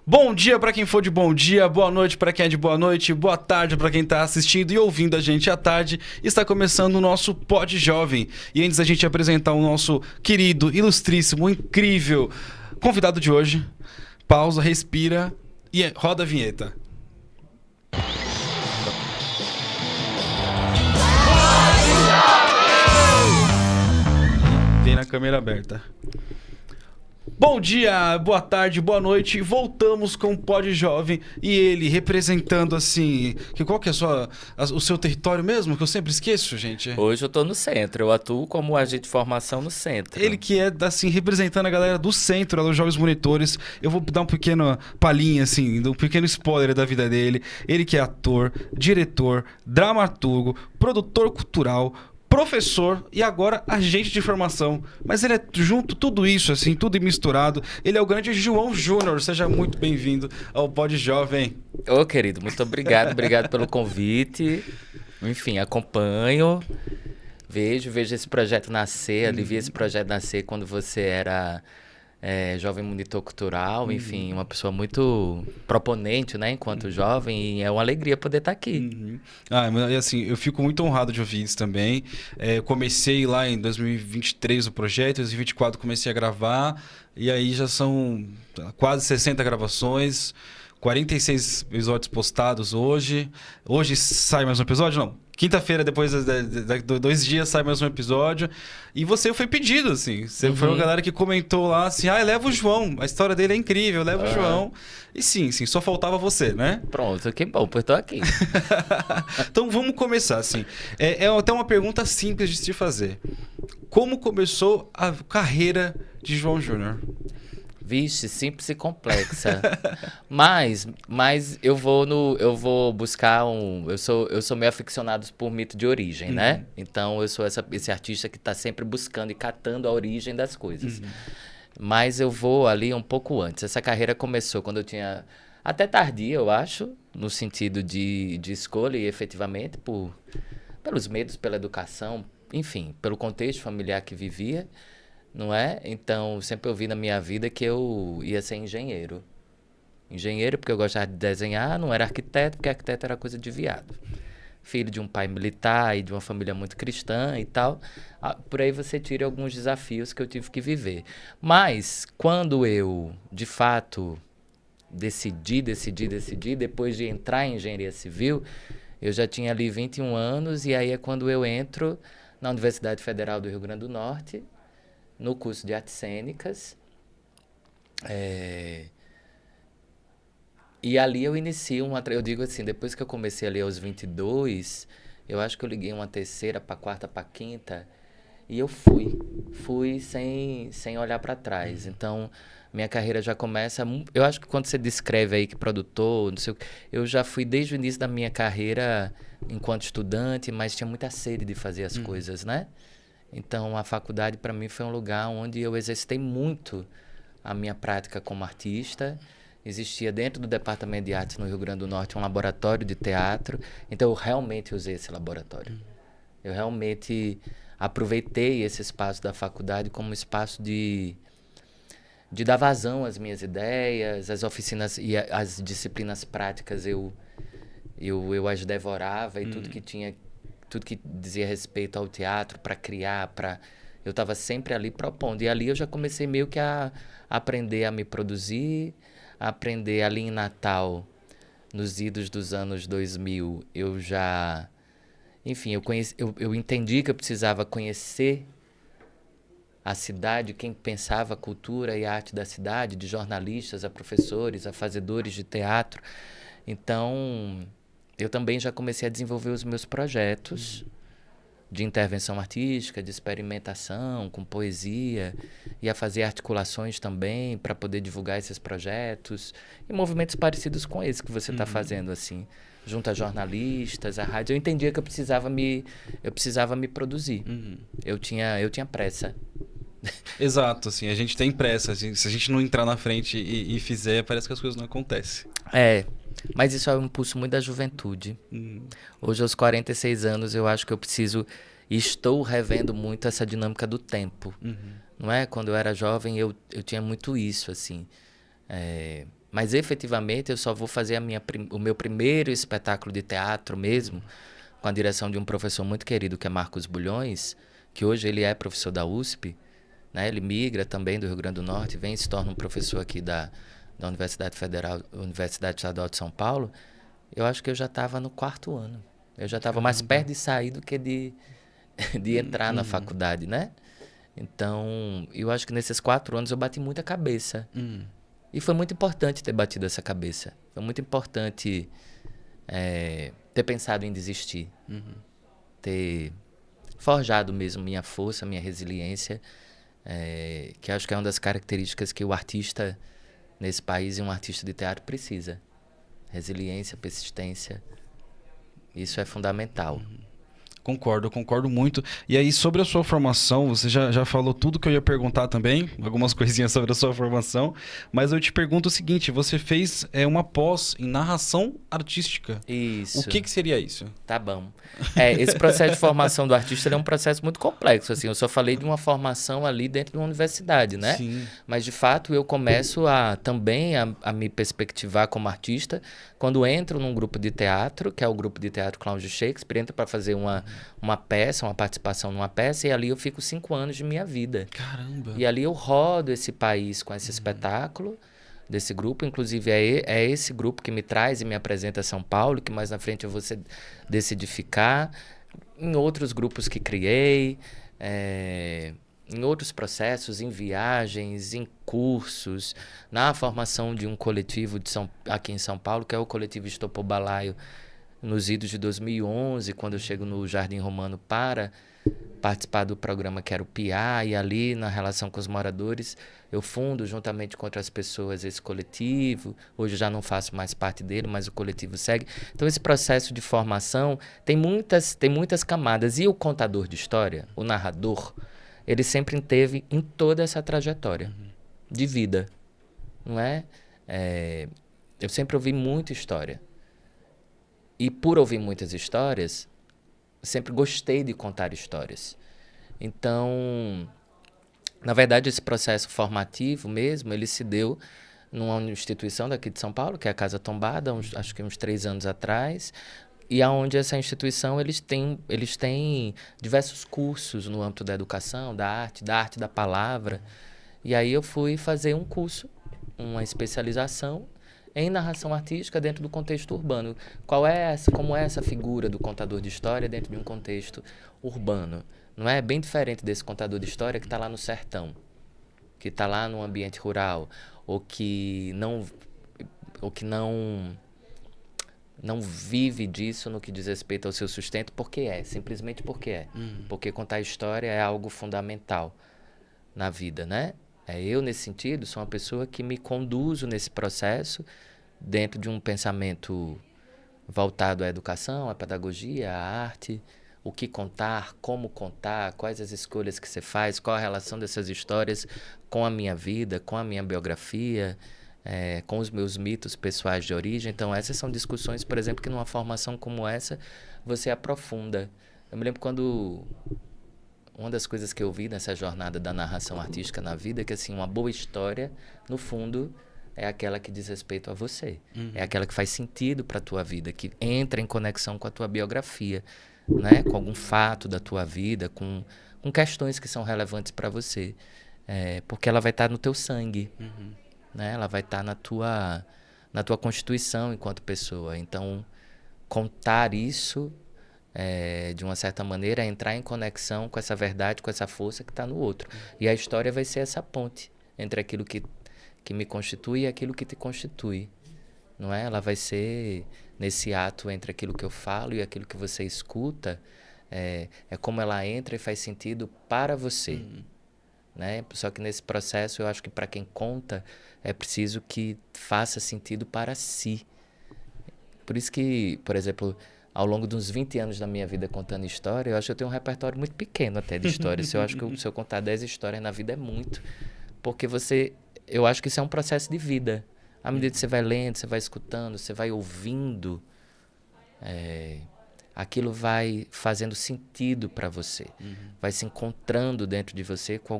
Bom dia para quem for de bom dia, boa noite para quem é de boa noite, boa tarde para quem está assistindo e ouvindo a gente à tarde. Está começando o nosso Pod Jovem. E antes da gente apresentar o nosso querido, ilustríssimo, incrível convidado de hoje, pausa, respira e roda a vinheta. Vem na câmera aberta. Bom dia, boa tarde, boa noite. Voltamos com o Pod Jovem e ele representando assim, qual que é o seu território mesmo, que eu sempre esqueço, gente. Hoje eu tô no centro, eu atuo como agente de formação no centro. Ele que é assim representando a galera do centro, dos Jovens Monitores. Eu vou dar um pequeno palhinha assim, um pequeno spoiler da vida dele. Ele que é ator, diretor, dramaturgo, produtor cultural, professor e agora agente de formação. Mas ele é junto tudo isso, assim, tudo misturado. Ele é o grande João Júnior. Seja muito bem-vindo ao Pod Jovem. Ô, querido, muito obrigado pelo convite. Enfim, acompanho, vejo esse projeto nascer, ali vi esse projeto nascer quando você era jovem monitor cultural, enfim, uma pessoa muito proponente, né, enquanto jovem, e é uma alegria poder estar aqui. Mas assim, eu fico muito honrado de ouvir isso também. Comecei lá em 2023 o projeto, em 2024 comecei a gravar, e aí já são quase 60 gravações, 46 episódios postados hoje. Hoje sai mais um episódio? Não. Quinta-feira, depois de 2 dias, sai mais um episódio. E você foi pedido, assim. Você foi uma galera que comentou lá, assim, leva o João. A história dele é incrível, leva o João. E sim, só faltava você, né? Pronto, que bom, pois tô aqui. Então vamos começar, assim. É até uma pergunta simples de se fazer. Como começou a carreira de João Júnior? Vixe, simples e complexa. Mas eu vou buscar eu sou meio aficionado por mito de origem, né? Então eu sou esse artista que está sempre buscando e catando a origem das coisas. Mas eu vou ali um pouco antes. Essa carreira começou quando eu tinha até tardia, eu acho, no sentido de escolha e efetivamente pelos medos, pela educação, enfim, pelo contexto familiar que vivia. Não é? Então, sempre eu vi na minha vida que eu ia ser engenheiro. Engenheiro porque eu gostava de desenhar, não era arquiteto, porque arquiteto era coisa de viado. Filho de um pai militar e de uma família muito cristã e tal. Por aí você tira alguns desafios que eu tive que viver. Mas, quando eu, de fato, decidi, depois de entrar em engenharia civil, eu já tinha ali 21 anos, e aí é quando eu entro na Universidade Federal do Rio Grande do Norte, no curso de artes cênicas, e ali eu inicio eu digo assim, depois que eu comecei ali aos 22, eu acho que eu liguei uma terceira para quarta para quinta, e eu fui sem olhar para trás. Então, minha carreira já começa, eu acho que quando você descreve aí que produtor, não sei o que, eu já fui desde o início da minha carreira enquanto estudante, mas tinha muita sede de fazer as coisas, né? Então, a faculdade, para mim, foi um lugar onde eu exercitei muito a minha prática como artista. Existia dentro do Departamento de Artes no Rio Grande do Norte um laboratório de teatro. Então, eu realmente usei esse laboratório. Eu realmente aproveitei esse espaço da faculdade como espaço de dar vazão às minhas ideias, as oficinas e as disciplinas práticas eu as devorava, e tudo que dizia respeito ao teatro, para criar, eu estava sempre ali propondo. E ali eu já comecei meio que a aprender a me produzir, a aprender ali em Natal, nos idos dos anos 2000, eu já... Enfim, eu entendi que eu precisava conhecer a cidade, quem pensava a cultura e a arte da cidade, de jornalistas a professores, a fazedores de teatro. Então, eu também já comecei a desenvolver os meus projetos de intervenção artística, de experimentação com poesia, e a fazer articulações também para poder divulgar esses projetos e movimentos parecidos com esse que você está fazendo, assim, junto a jornalistas, a rádio. Eu entendia que eu precisava me produzir. Eu tinha pressa. Exato, assim, a gente tem pressa. Assim, se a gente não entrar na frente e fizer, parece que as coisas não acontecem. Mas isso é um impulso muito da juventude. Hoje, aos 46 anos, eu acho que estou revendo muito essa dinâmica do tempo. Não é? Quando eu era jovem, eu tinha muito isso, assim. Mas efetivamente eu só vou fazer o meu primeiro espetáculo de teatro mesmo, com a direção de um professor muito querido, que é Marcos Bulhões, que hoje ele é professor da USP, né? Ele migra também do Rio Grande do Norte, vem e se torna um professor aqui da Universidade Federal, Universidade Estadual de São Paulo. Eu acho que eu já estava no 4º ano. Eu já estava mais perto de sair do que de entrar na faculdade, né? Então, eu acho que nesses 4 anos eu bati muita cabeça. E foi muito importante ter batido essa cabeça. Foi muito importante ter pensado em desistir. Ter forjado mesmo minha força, minha resiliência, que acho que é uma das características que o artista nesse país e um artista de teatro precisa. Resiliência, persistência. Isso é fundamental. Concordo muito. E aí, sobre a sua formação, você já falou tudo que eu ia perguntar também, algumas coisinhas sobre a sua formação, mas eu te pergunto o seguinte, você fez uma pós em narração artística. Isso. O que seria isso? Tá bom. Esse processo de formação do artista ele é um processo muito complexo, assim. Eu só falei de uma formação ali dentro de uma universidade, né? Sim. Mas, de fato, eu começo também a me perspectivar como artista quando entro num grupo de teatro, que é o grupo de teatro Cláudio Shakespeare, entro para fazer uma peça, uma participação numa peça, e ali eu fico 5 anos de minha vida. Caramba! E ali eu rodo esse país com esse espetáculo desse grupo. Inclusive, é esse grupo que me traz e me apresenta São Paulo, que mais na frente eu vou decidir ficar. Em outros grupos que criei, em outros processos, em viagens, em cursos, na formação de um coletivo aqui em São Paulo, que é o coletivo Estopou Balaio, nos idos de 2011, quando eu chego no Jardim Romano para participar do programa que era o PIA, e ali, na relação com os moradores, eu fundo, juntamente com outras pessoas, esse coletivo. Hoje já não faço mais parte dele, mas o coletivo segue. Então, esse processo de formação tem muitas camadas. E o contador de história, o narrador, ele sempre esteve em toda essa trajetória de vida, não é? Eu sempre ouvi muita história. E por ouvir muitas histórias, sempre gostei de contar histórias. Então, na verdade, esse processo formativo mesmo, ele se deu numa instituição daqui de São Paulo, que é a Casa Tombada, acho que uns 3 anos atrás, e aonde essa instituição eles têm diversos cursos no âmbito da educação, da arte da palavra. E aí eu fui fazer um curso, uma especialização em narração artística dentro do contexto urbano. Como é essa figura do contador de história dentro de um contexto urbano? Não é bem diferente desse contador de história que está lá no sertão, que está lá no ambiente rural, ou que não vive disso no que diz respeito ao seu sustento, simplesmente porque é. Porque contar história é algo fundamental na vida, né? Eu, nesse sentido, sou uma pessoa que me conduzo nesse processo dentro de um pensamento voltado à educação, à pedagogia, à arte, o que contar, como contar, quais as escolhas que você faz, qual a relação dessas histórias com a minha vida, com a minha biografia, com os meus mitos pessoais de origem. Então, essas são discussões, por exemplo, que numa formação como essa, você aprofunda. Eu me lembro quando uma das coisas que eu vi nessa jornada da narração artística na vida é que, assim, uma boa história, no fundo, é aquela que diz respeito a você. É aquela que faz sentido para a tua vida, que entra em conexão com a tua biografia, né? Com algum fato da tua vida, com questões que são relevantes para você. Porque ela vai estar no teu sangue, né? Ela vai estar na tua constituição enquanto pessoa. Então, contar isso, de uma certa maneira, é entrar em conexão com essa verdade, com essa força que está no outro. E a história vai ser essa ponte entre aquilo que me constitui e aquilo que te constitui. Não é? Ela vai ser nesse ato entre aquilo que eu falo e aquilo que você escuta. É como ela entra e faz sentido para você. Né? Só que nesse processo, eu acho que para quem conta, é preciso que faça sentido para si. Por isso que, por exemplo, ao longo dos 20 anos da minha vida contando história, eu acho que eu tenho um repertório muito pequeno até de histórias. Eu acho que se eu contar 10 histórias na vida é muito. Porque eu acho que isso é um processo de vida. À medida que você vai lendo, você vai escutando, você vai ouvindo, aquilo vai fazendo sentido para você. Vai se encontrando dentro de você com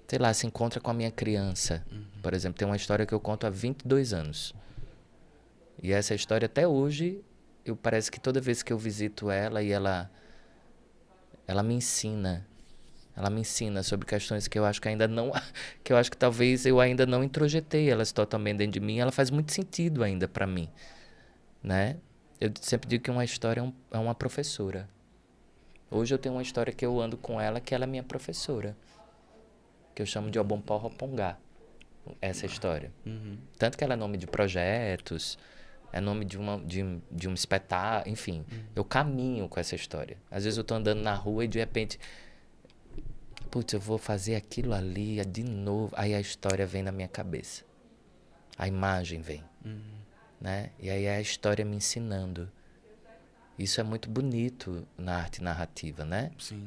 sei lá, se encontra com a minha criança. Por exemplo, tem uma história que eu conto há 22 anos. E essa história, até hoje, parece que toda vez que eu visito ela e ela me ensina. Ela me ensina sobre questões que eu acho que ainda não... que eu acho que talvez eu ainda não introjetei elas totalmente dentro de mim. Ela faz muito sentido ainda para mim, né? Eu sempre digo que uma história é uma professora. Hoje eu tenho uma história que eu ando com ela, que ela é minha professora. Que eu chamo de Obompó Ropongá. Essa história. Tanto que ela é nome de projetos, é nome de um espetáculo, enfim. Eu caminho com essa história. Às vezes eu tô andando na rua e de repente... Putz, eu vou fazer aquilo ali de novo. Aí a história vem na minha cabeça. A imagem vem. Né? E aí é a história me ensinando. Isso é muito bonito na arte narrativa, né? Sim.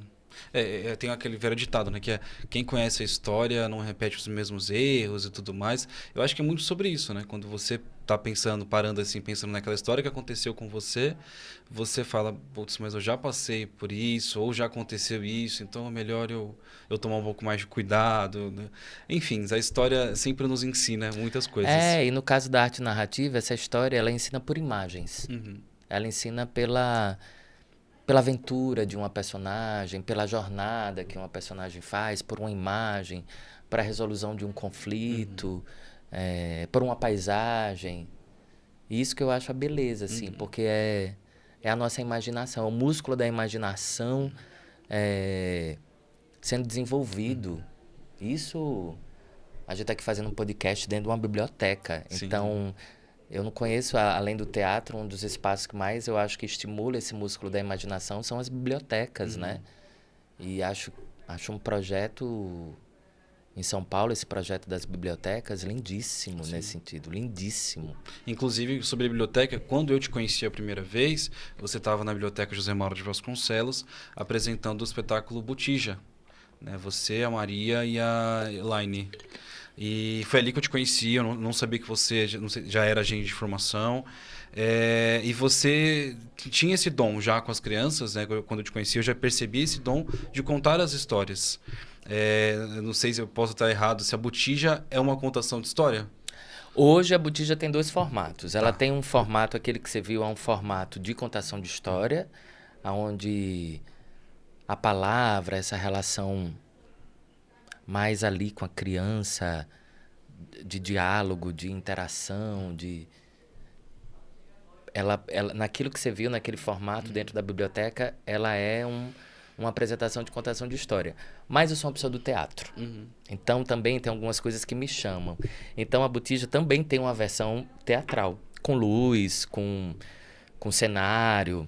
Tem aquele velho ditado, né? Que é quem conhece a história não repete os mesmos erros e tudo mais. Eu acho que é muito sobre isso, né? Quando você tá pensando, parando assim, pensando naquela história que aconteceu com você, você fala, putz, mas eu já passei por isso, ou já aconteceu isso, então é melhor eu tomar um pouco mais de cuidado, né? Enfim, a história sempre nos ensina muitas coisas. E no caso da arte narrativa, essa história, ela ensina por imagens. Ela ensina pela aventura de uma personagem, pela jornada que uma personagem faz, por uma imagem, para a resolução de um conflito, por uma paisagem. E isso que eu acho a beleza, assim, porque é a nossa imaginação, é o músculo da imaginação sendo desenvolvido. Isso, a gente está aqui fazendo um podcast dentro de uma biblioteca. Sim. Então, eu não conheço, além do teatro, um dos espaços que mais eu acho que estimula esse músculo da imaginação são as bibliotecas, né? E acho um projeto em São Paulo, esse projeto das bibliotecas, lindíssimo. Sim. Nesse sentido, lindíssimo. Inclusive, sobre a biblioteca, quando eu te conheci a primeira vez, você estava na Biblioteca José Mauro de Vasconcelos, apresentando o espetáculo Botija, né? Você, a Maria e a Elaine. E foi ali que eu te conheci, eu não sabia que você já era agente de formação. E você tinha esse dom já com as crianças, né? Quando eu te conheci, eu já percebi esse dom de contar as histórias. Não sei se eu posso estar errado, se a Botija é uma contação de história? Hoje a Botija tem 2 formatos. Ela tem um formato, aquele que você viu, é um formato de contação de história, onde a palavra, essa relação mais ali com a criança, de diálogo, de interação, ela, naquilo que você viu, naquele formato dentro da biblioteca, ela é uma apresentação de contação de história. Mas eu sou uma pessoa do teatro. Então também tem algumas coisas que me chamam. Então a Botija também tem uma versão teatral, com luz, com cenário.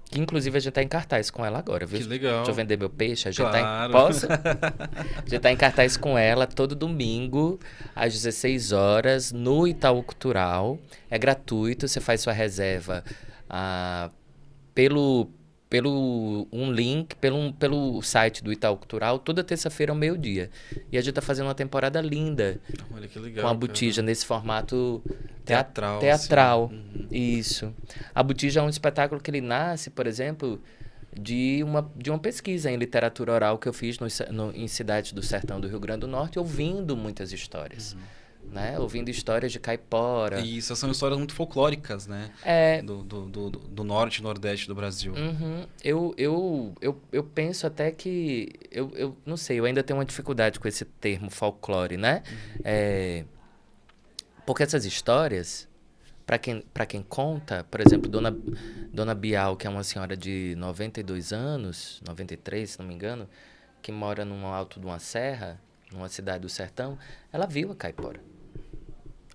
Que inclusive a gente tá em cartaz com ela agora, viu? Que legal. Deixa eu vender meu peixe. A gente claro. Posso? A gente tá em cartaz com ela todo domingo, às 16 horas, no Itaú Cultural. É gratuito, você faz sua reserva pelo um link, pelo site do Itaú Cultural, toda terça-feira ao meio-dia. E a gente tá fazendo uma temporada linda. Olha que legal, com a Botija, nesse formato teatral. Assim. Isso. A Botija é um espetáculo que ele nasce, por exemplo, de uma pesquisa em literatura oral que eu fiz em cidades do sertão do Rio Grande do Norte, ouvindo muitas histórias. Né? Ouvindo histórias de caipora. E isso são histórias muito folclóricas, né? Do norte e nordeste do Brasil. Eu penso até que... Eu não sei, eu ainda tenho uma dificuldade com esse termo folclore, né? Porque essas histórias, para quem conta, por exemplo, Dona Bial, que é uma senhora de 92 anos, 93, se não me engano, que mora no alto de uma serra, numa cidade do sertão, ela viu a caipora.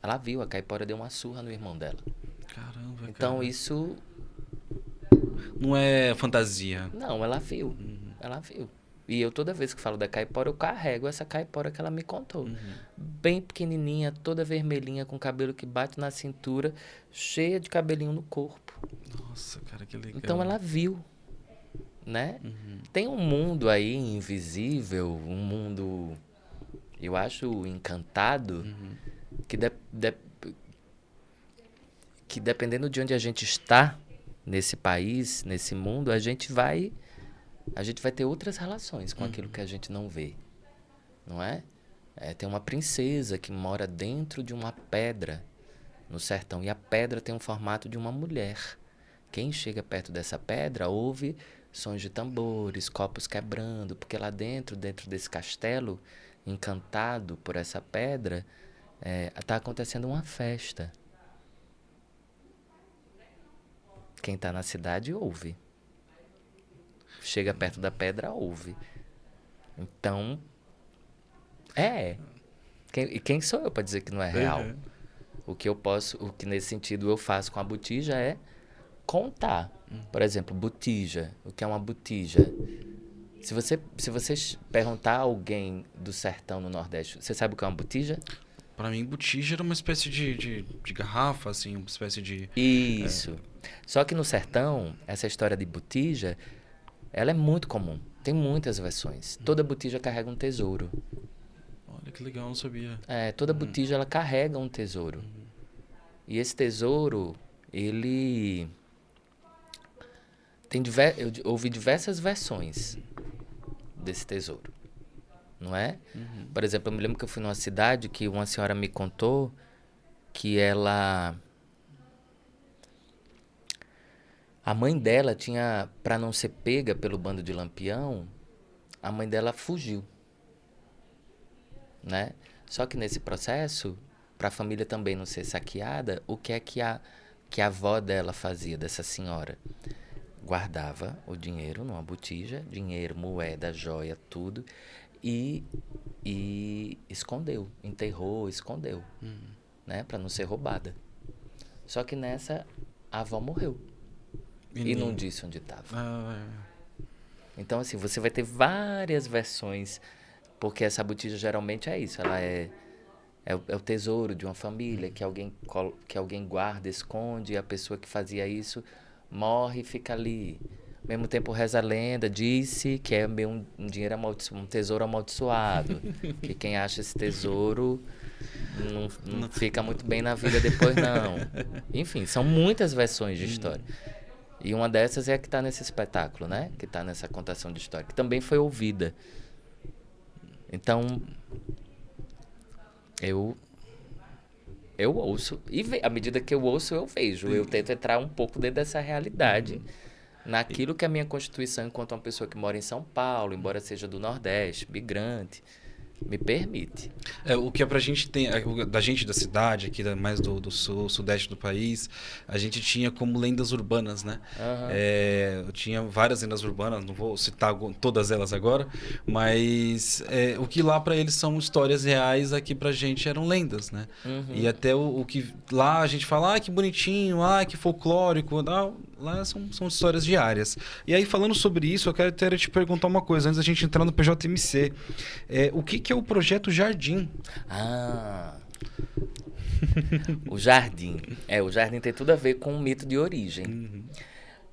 Ela viu, a caipora deu uma surra no irmão dela. Caramba, então isso... Não é fantasia. Não, ela viu. Ela viu. E eu, toda vez que falo da caipora, eu carrego essa caipora que ela me contou. Bem pequenininha, toda vermelhinha, com cabelo que bate na cintura, cheia de cabelinho no corpo. Nossa, cara, que legal. Então ela viu, né? Tem um mundo aí invisível, um mundo, eu acho, encantado, que dependendo de onde a gente está, nesse país, nesse mundo, a gente vai ter outras relações com aquilo que a gente não vê, não é? Tem uma princesa que mora dentro de uma pedra no sertão. E a pedra tem o formato de uma mulher. Quem chega perto dessa pedra ouve sons de tambores, copos quebrando, porque lá dentro desse castelo, encantado por essa pedra, está acontecendo uma festa. Quem está na cidade ouve. Chega perto da pedra, ouve. Então, e quem sou eu para dizer que não é real? Uhum. O que nesse sentido eu faço com a botija é contar. Por exemplo, botija. O que é uma botija? Se você perguntar a alguém do sertão no Nordeste, você sabe o que é uma botija? Para mim, botija era uma espécie de garrafa, assim, uma espécie de... Isso. Só que no sertão, essa história de botija, ela é muito comum. Tem muitas versões. Toda botija carrega um tesouro. Olha que legal, não sabia. Toda botija, ela carrega um tesouro. E esse tesouro, ele... eu ouvi diversas versões desse tesouro, não é? Por exemplo, eu me lembro que eu fui numa cidade que uma senhora me contou que a mãe dela tinha, para não ser pega pelo bando de Lampião, a mãe dela fugiu, né? Só que nesse processo, para a família também não ser saqueada, o que é que a avó dela fazia, dessa senhora? Guardava o dinheiro numa botija, dinheiro, moeda, joia, tudo, e escondeu, enterrou, escondeu, né, para não ser roubada. Só que nessa, a avó morreu e não disse onde estava. Então, assim, você vai ter várias versões, porque essa botija geralmente é isso, ela é o tesouro de uma família que alguém guarda, esconde, e a pessoa que fazia isso morre e fica ali. Ao mesmo tempo reza a lenda, disse que é meio um dinheiro um tesouro amaldiçoado, que quem acha esse tesouro não fica muito bem na vida depois, não. Enfim, são muitas versões de história. E uma dessas é a que está nesse espetáculo, né? Que está nessa contação de história, que também foi ouvida. Então, eu ouço, e à medida que eu ouço, eu vejo. Eu tento entrar um pouco dentro dessa realidade, naquilo que a minha constituição, enquanto uma pessoa que mora em São Paulo, embora seja do Nordeste, migrante, me permite. O que é pra gente tem, da gente da cidade, aqui mais do sul, sudeste do país, a gente tinha como lendas urbanas, né? Eu tinha várias lendas urbanas, não vou citar todas elas agora, mas o que lá pra eles são histórias reais, aqui pra gente eram lendas, né? E até o que lá a gente fala, que bonitinho, que folclórico, lá são histórias diárias. E aí, falando sobre isso, eu quero até te perguntar uma coisa, antes da gente entrar no PJMC. O que é o Projeto Jardim? O Jardim. O Jardim tem tudo a ver com o mito de origem.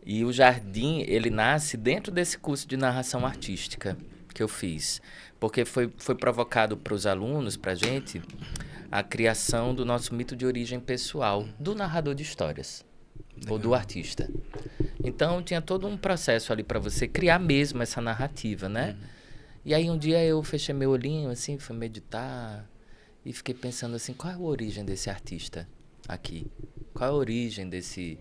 E o Jardim, ele nasce dentro desse curso de narração artística que eu fiz. Porque foi provocado para os alunos, para a gente, a criação do nosso mito de origem pessoal, do narrador de histórias. Legal. Ou do artista. Então, tinha todo um processo ali para você criar mesmo essa narrativa, né? E aí, um dia eu fechei meu olhinho, assim, fui meditar e fiquei pensando assim, qual é a origem desse artista aqui? Qual é a origem desse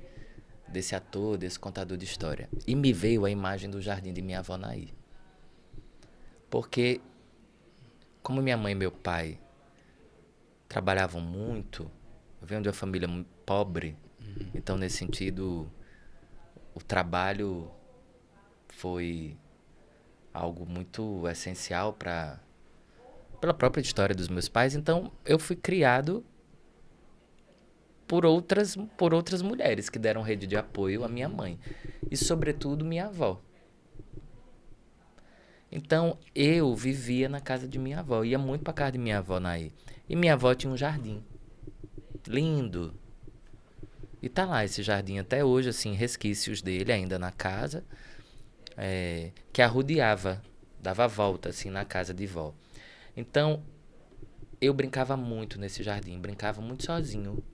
ator, desse contador de história? E me veio a imagem do jardim de minha avó Naí. Porque, como minha mãe e meu pai trabalhavam muito, eu venho de uma família muito pobre, então, nesse sentido, o trabalho foi algo muito essencial pela própria história dos meus pais. Então, eu fui criado por outras mulheres que deram rede de apoio à minha mãe. E, sobretudo, minha avó. Então, eu vivia na casa de minha avó. Ia muito para casa de minha avó, Naí. E minha avó tinha um jardim. Lindo. E tá lá esse jardim até hoje, assim, resquícios dele ainda na casa. Que arrodeava, dava a volta, assim, na casa de vó. Então, eu brincava muito nesse jardim. Brincava muito sozinho.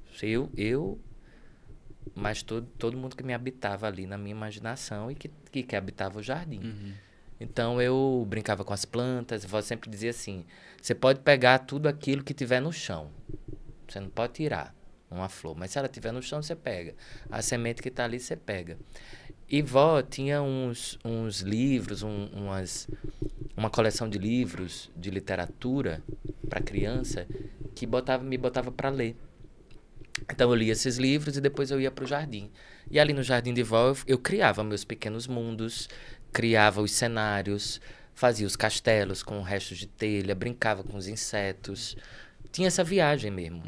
Mas todo mundo que me habitava ali na minha imaginação e que habitava o jardim. Então eu brincava com as plantas, a vó sempre dizia assim: você pode pegar tudo aquilo que tiver no chão, você não pode tirar uma flor, mas se ela tiver no chão, você pega. A semente que está ali, você pega. E vó tinha uns livros, uma coleção de livros de literatura para criança que me botava para ler. Então eu lia esses livros e depois eu ia para o jardim. E ali no jardim de vó eu criava meus pequenos mundos, criava os cenários, fazia os castelos com restos de telha, brincava com os insetos. Tinha essa viagem mesmo.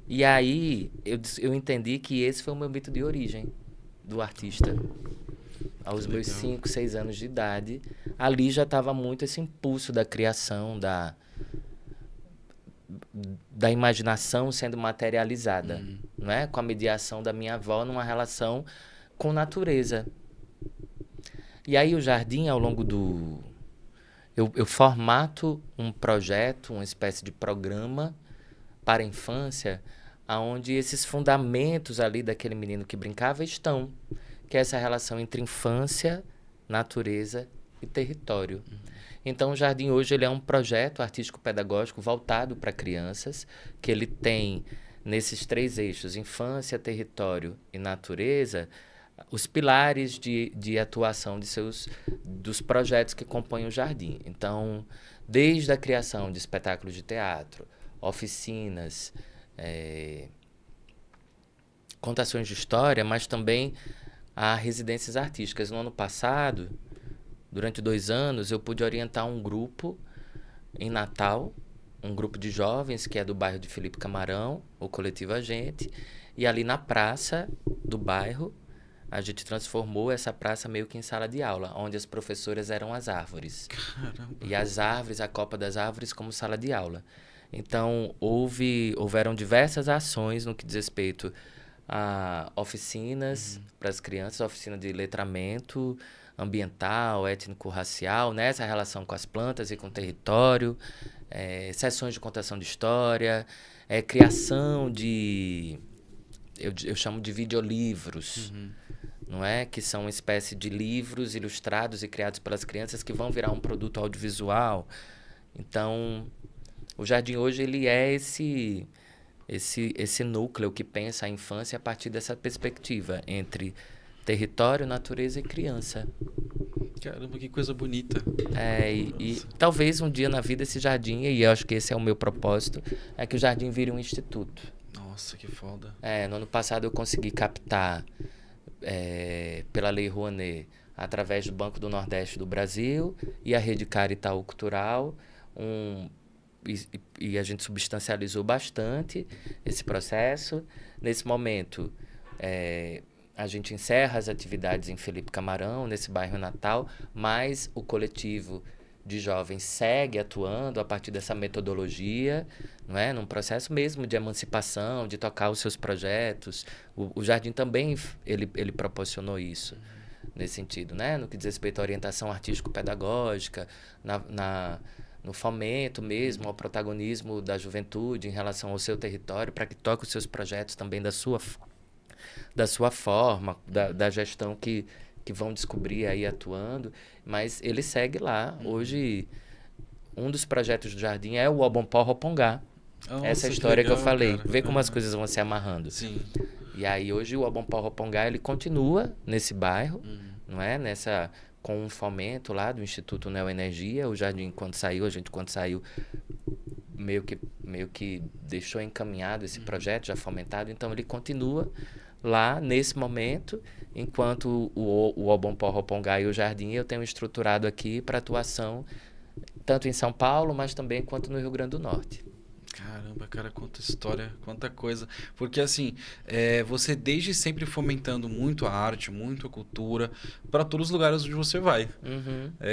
E aí eu entendi que esse foi o meu mito de origem do artista. Aos meus 5, 6 anos de idade, ali já estava muito esse impulso da criação, da imaginação sendo materializada, não é? Com a mediação da minha avó numa relação com natureza. E aí o jardim, ao longo do... Eu formato um projeto, uma espécie de programa para a infância, onde esses fundamentos ali daquele menino que brincava estão, que é essa relação entre infância, natureza e território. Então, o Jardim hoje ele é um projeto artístico-pedagógico voltado para crianças, que ele tem, nesses 3 eixos, infância, território e natureza, os pilares de atuação dos projetos que compõem o Jardim. Então, desde a criação de espetáculos de teatro, oficinas, contações de história, mas também a residências artísticas. No ano passado, durante 2 anos, eu pude orientar um grupo em Natal, um grupo de jovens que é do bairro de Felipe Camarão, o Coletivo A Gente, e ali na praça do bairro, a gente transformou essa praça meio que em sala de aula, onde as professoras eram as árvores. Caramba. E as árvores, a copa das árvores como sala de aula. Então, houveram diversas ações no que diz respeito a oficinas para as crianças, oficina de letramento ambiental, étnico-racial, né? Essa relação com as plantas e com o território, sessões de contação de história, criação de... Eu chamo de videolivros, não é? Que são uma espécie de livros ilustrados e criados pelas crianças que vão virar um produto audiovisual. Então, o Jardim hoje ele é esse núcleo que pensa a infância a partir dessa perspectiva entre território, natureza e criança. Caramba, que coisa bonita. E talvez um dia na vida esse jardim, e eu acho que esse é o meu propósito, é que o jardim vire um instituto. Nossa, que foda. No ano passado eu consegui captar, pela Lei Rouanet, através do Banco do Nordeste do Brasil e a Rede Cara Itaú Cultural, e a gente substancializou bastante esse processo. Nesse momento, a gente encerra as atividades em Felipe Camarão, nesse bairro natal, mas o coletivo de jovens segue atuando a partir dessa metodologia, não é? Num processo mesmo de emancipação, de tocar os seus projetos. O Jardim também ele proporcionou isso, nesse sentido, né? No que diz respeito à orientação artístico-pedagógica, no fomento mesmo, ao protagonismo da juventude em relação ao seu território, para que toque os seus projetos também da sua forma, da gestão que vão descobrir aí atuando, mas ele segue lá. Hoje, um dos projetos do Jardim é o Obompó Ropongá. Essa é a história que eu falei. Cara. Vê como as coisas vão se amarrando. Sim. E aí, hoje, o Obompó Ropongá, ele continua nesse bairro, não é? Com um fomento lá do Instituto Neoenergia. O Jardim, quando saiu, meio que deixou encaminhado esse projeto, já fomentado. Então, ele continua lá, nesse momento, enquanto o Obompó Ropongá e o Jardim eu tenho estruturado aqui para atuação, tanto em São Paulo, mas também quanto no Rio Grande do Norte. Caramba, cara, quanta história, quanta coisa. Porque assim, você desde sempre fomentando muito a arte, muito a cultura, para todos os lugares onde você vai.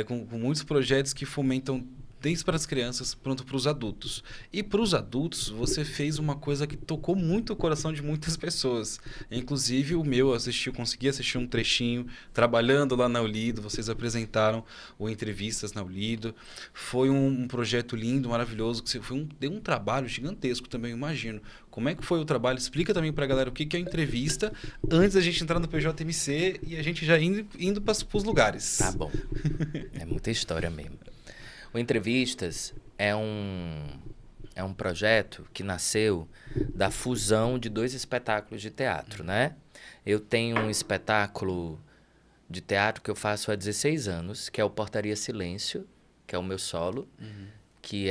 Com muitos projetos que fomentam desde para as crianças, pronto para os adultos. E para os adultos, você fez uma coisa que tocou muito o coração de muitas pessoas. Inclusive o meu, consegui assistir um trechinho, trabalhando lá na Ulido, vocês apresentaram o Entrevistas na Ulido. Foi um projeto lindo, maravilhoso, que deu um trabalho gigantesco também, eu imagino. Como é que foi o trabalho? Explica também para a galera o que é entrevista, antes da gente entrar no PJMC e a gente já indo para os lugares. Tá bom. É muita história mesmo. O Entrevistas é um projeto que nasceu da fusão de 2 espetáculos de teatro, né? Eu tenho um espetáculo de teatro que eu faço há 16 anos, que é o Portaria Silêncio, que é o meu solo, que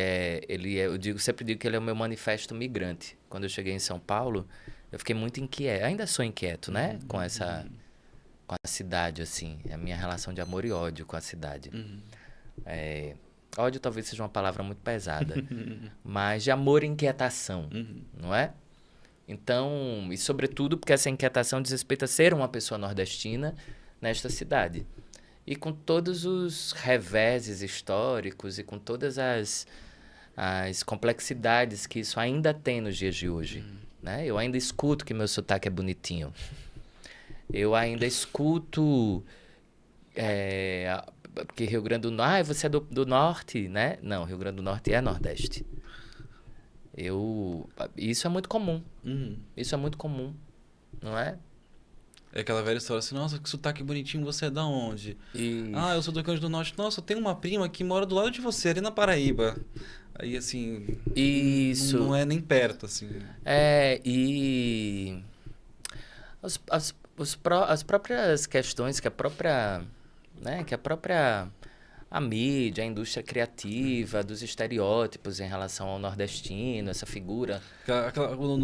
sempre digo que ele é o meu manifesto migrante. Quando eu cheguei em São Paulo, eu fiquei muito inquieto, ainda sou inquieto, né? Com a cidade, assim, a minha relação de amor e ódio com a cidade. Ódio talvez seja uma palavra muito pesada, mas de amor e inquietação, não é? Então, e sobretudo porque essa inquietação diz respeito a ser uma pessoa nordestina nesta cidade. E com todos os reveses históricos e com todas as complexidades que isso ainda tem nos dias de hoje. Né? Eu ainda escuto que meu sotaque é bonitinho. Eu ainda escuto que Rio Grande do Norte... você é do Norte, né? Não, Rio Grande do Norte é Nordeste. Isso é muito comum. Isso é muito comum, não é? É aquela velha história assim, nossa, que sotaque bonitinho, você é da onde? Isso. Ah, eu sou do Rio Grande do Norte. Nossa, eu tenho uma prima que mora do lado de você, ali na Paraíba. Aí, assim... Isso. Não é nem perto, assim. E... As próprias questões que a própria a mídia, a indústria criativa, dos estereótipos em relação ao nordestino, essa figura... O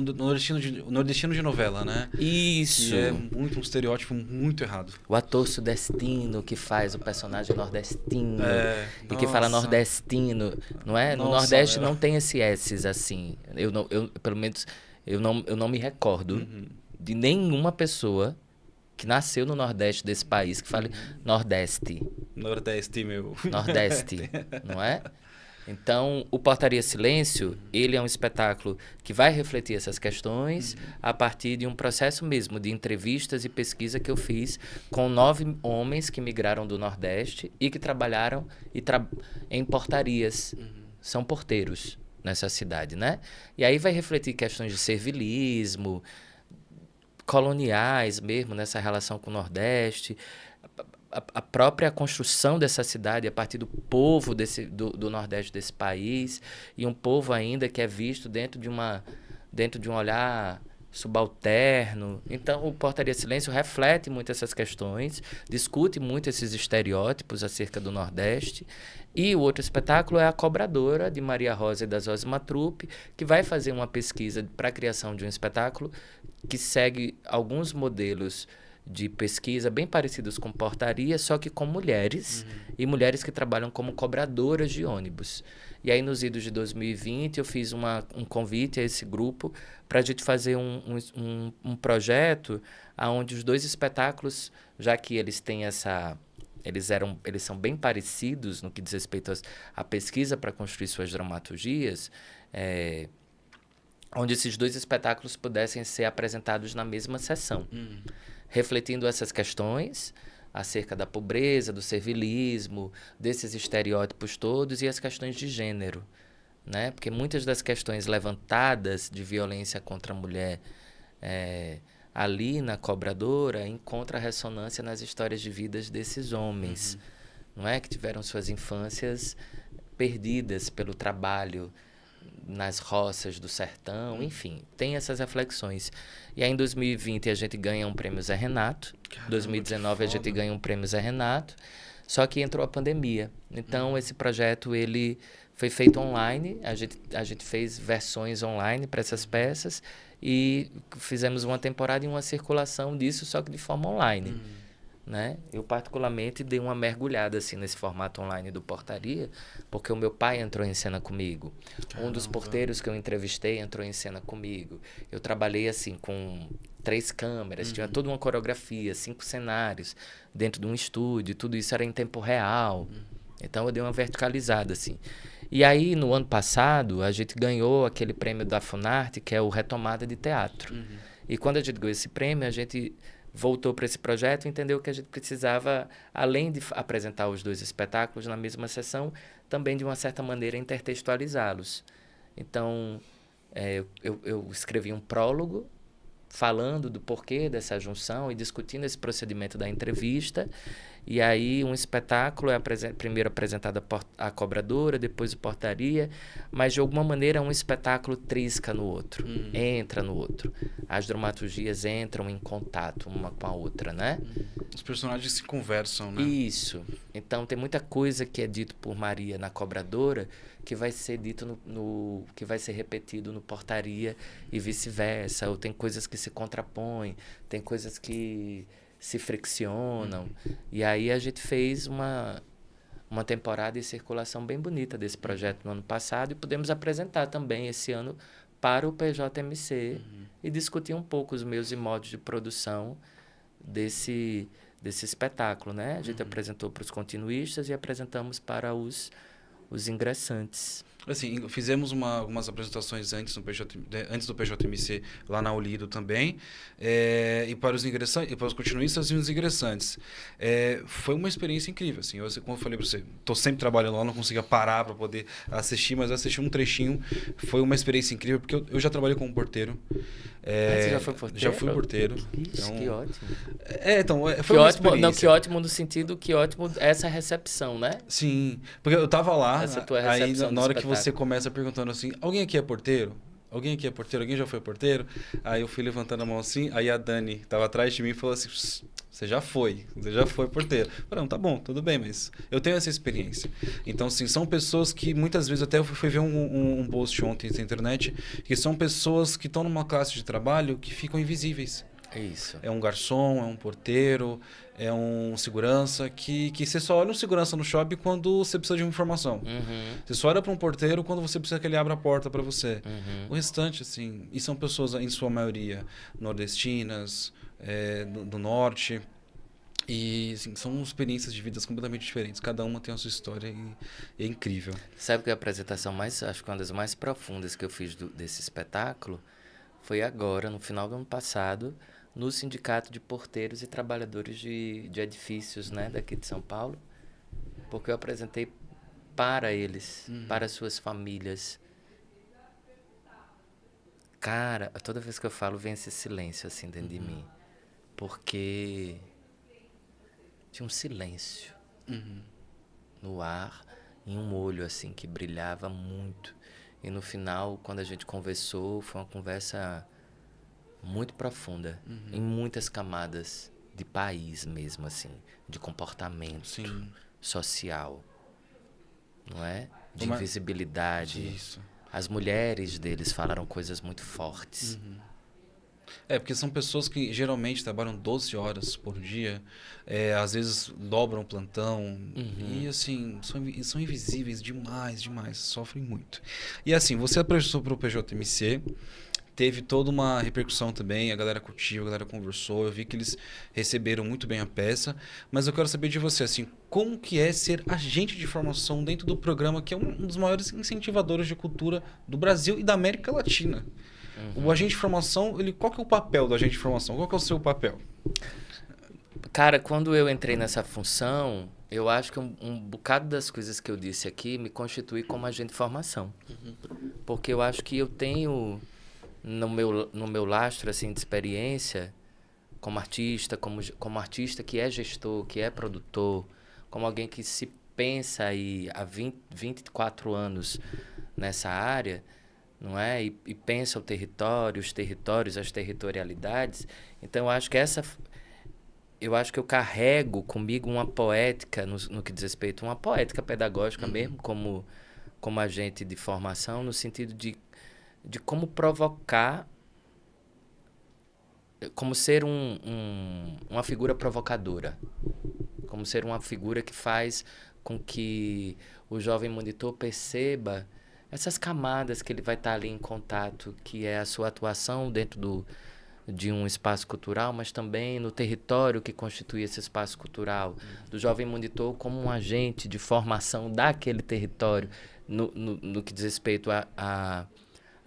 nordestino de novela, né? Isso! Que é muito um estereótipo muito errado. O ator sudestino que faz o personagem nordestino e que nossa. fala nordestino, não é? No Nordeste não tem esse S's assim. Pelo menos, eu não me recordo de nenhuma pessoa que nasceu no Nordeste desse país que fale Nordeste. Nordeste, meu. Nordeste, não é? Então, o Portaria Silêncio, ele é um espetáculo que vai refletir essas questões a partir de um processo mesmo de entrevistas e pesquisa que eu fiz com 9 homens que migraram do Nordeste e que trabalharam em portarias. São porteiros nessa cidade, né? E aí vai refletir questões de servilismo, coloniais mesmo, nessa relação com o Nordeste, a própria construção dessa cidade a partir do povo do Nordeste desse país, e um povo ainda que é visto dentro de um olhar subalterno. Então, o Portaria Silêncio reflete muito essas questões, discute muito esses estereótipos acerca do Nordeste. E o outro espetáculo é A Cobradora, de Maria Rosa e da Zózima Truppe, que vai fazer uma pesquisa para a criação de um espetáculo que segue alguns modelos de pesquisa bem parecidos com portaria, só que com mulheres, e mulheres que trabalham como cobradoras de ônibus. E aí, nos idos de 2020, eu fiz um convite a esse grupo para a gente fazer um projeto onde os 2 espetáculos, já que eles têm eles são bem parecidos no que diz respeito à pesquisa para construir suas dramaturgias, onde esses 2 espetáculos pudessem ser apresentados na mesma sessão, refletindo essas questões acerca da pobreza, do servilismo, desses estereótipos todos e as questões de gênero, né? Porque muitas das questões levantadas de violência contra a mulher ali na Cobradora encontra ressonância nas histórias de vidas desses homens, não é? Que tiveram suas infâncias perdidas pelo trabalho nas roças do sertão, enfim, tem essas reflexões. E aí em 2020 a gente ganha um prêmio Zé Renato, em 2019 a gente ganha um prêmio Zé Renato, só que entrou a pandemia. Então esse projeto ele foi feito online, a gente fez versões online para essas peças e fizemos uma temporada e uma circulação disso, só que de forma online. Né? Eu particularmente dei uma mergulhada assim nesse formato online do Portaria, porque o meu pai entrou em cena comigo. Caramba. Um dos porteiros que eu entrevistei entrou em cena comigo. Eu trabalhei assim com 3 câmeras, tinha toda uma coreografia, 5 cenários dentro de um estúdio, tudo isso era em tempo real. Então eu dei uma verticalizada assim. E aí, no ano passado, a gente ganhou aquele prêmio da Funarte, que é o Retomada de Teatro. E quando a gente ganhou esse prêmio, a gente voltou para esse projeto e entendeu que a gente precisava, além de apresentar os 2 espetáculos na mesma sessão, também, de uma certa maneira, intertextualizá-los. Então, eu escrevi um prólogo falando do porquê dessa junção e discutindo esse procedimento da entrevista. E aí um espetáculo é primeiro apresentado a cobradora, depois o portaria, mas de alguma maneira um espetáculo trisca no outro, entra no outro. As dramaturgias entram em contato uma com a outra, né? Os personagens se conversam, né? Isso. Então tem muita coisa que é dito por Maria na cobradora que vai ser dito que vai ser repetido no portaria e vice-versa. Ou tem coisas que se contrapõem, tem coisas que se friccionam. E aí a gente fez uma temporada de circulação bem bonita desse projeto no ano passado e pudemos apresentar também esse ano para o PJMC e discutir um pouco os meus modos de produção desse espetáculo, né? A gente apresentou para os continuistas e apresentamos para os ingressantes. Assim, fizemos algumas apresentações antes do PJMC lá na Olido também, e para os ingressantes, e para os continuistas e os ingressantes. Foi uma experiência incrível, assim. Como eu falei para você, estou sempre trabalhando lá, não conseguia parar para poder assistir, mas assisti um trechinho. Foi uma experiência incrível, porque eu já trabalhei como porteiro. Você já foi porteiro? Já fui porteiro. Ixi, então, que ótimo. Foi uma experiência. Não, que ótimo no sentido que ótimo essa recepção, né? Sim, porque eu tava lá, essa tua recepção aí na hora que você começa perguntando assim, alguém aqui é porteiro? Alguém aqui é porteiro? Alguém já foi porteiro? Aí eu fui levantando a mão assim, aí a Dani tava atrás de mim e falou assim, você já foi porteiro. Eu falei, não, tá bom, tudo bem, mas eu tenho essa experiência. Então, assim, são pessoas que muitas vezes, até eu fui ver um post ontem na internet, que são pessoas que estão numa classe de trabalho que ficam invisíveis. Isso. É um garçom, é um porteiro, é um segurança, que você só olha um segurança no shopping quando você precisa de uma informação. Você só olha para um porteiro quando você precisa que ele abra a porta para você. O restante, assim, e são pessoas, em sua maioria, nordestinas, do norte. E assim, são experiências de vidas completamente diferentes. Cada uma tem a sua história e é incrível. Sabe que a apresentação acho que uma das mais profundas que eu fiz desse espetáculo foi agora, no final do ano passado, no Sindicato de Porteiros e Trabalhadores de Edifícios, né, daqui de São Paulo, porque eu apresentei para eles, para suas famílias. Cara, toda vez que eu falo, vem esse silêncio assim dentro de mim, porque tinha um silêncio no ar e um olho assim que brilhava muito. E no final, quando a gente conversou, foi uma conversa muito profunda, em muitas camadas de país mesmo, assim, de comportamento social, não é? De invisibilidade. Isso. As mulheres deles falaram coisas muito fortes. Porque são pessoas que geralmente trabalham 12 horas por dia, às vezes dobram o plantão, e assim, são invisíveis demais, sofrem muito. E assim, você apresentou para o PJMC, teve toda uma repercussão também, a galera curtiu, a galera conversou, eu vi que eles receberam muito bem a peça, mas eu quero saber de você, assim, como que é ser agente de formação dentro do programa, que é um dos maiores incentivadores de cultura do Brasil e da América Latina. O agente de formação, qual que é o papel do agente de formação? Qual que é o seu papel? Cara, quando eu entrei nessa função, eu acho que um bocado das coisas que eu disse aqui me constitui como agente de formação. Porque eu acho que eu tenho no meu lastro assim, de experiência como artista, como artista que é gestor, que é produtor, como alguém que se pensa aí há 24 anos nessa área, não é? E pensa o território, os territórios, as territorialidades. Então, eu acho que eu carrego comigo uma poética, no que diz respeito, uma poética pedagógica mesmo, como agente de formação, no sentido de como provocar, como ser uma figura provocadora, como ser uma figura que faz com que o jovem monitor perceba essas camadas que ele vai estar ali em contato, que é a sua atuação dentro de um espaço cultural, mas também no território que constitui esse espaço cultural, do jovem monitor como um agente de formação daquele território, no que diz respeito a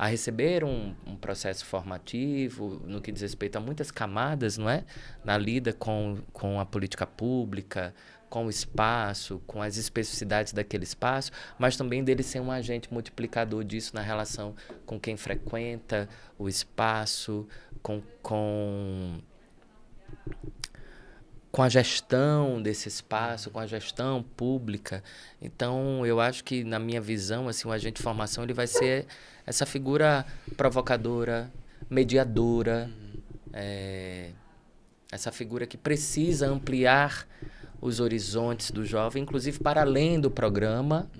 receber um processo formativo, no que diz respeito a muitas camadas, não é? Na lida com a política pública, com o espaço, com as especificidades daquele espaço, mas também dele ser um agente multiplicador disso na relação com quem frequenta o espaço, com a gestão desse espaço, com a gestão pública. Então, eu acho que, na minha visão, assim, o agente de formação ele vai ser essa figura provocadora, mediadora, essa figura que precisa ampliar os horizontes do jovem, inclusive para além do programa,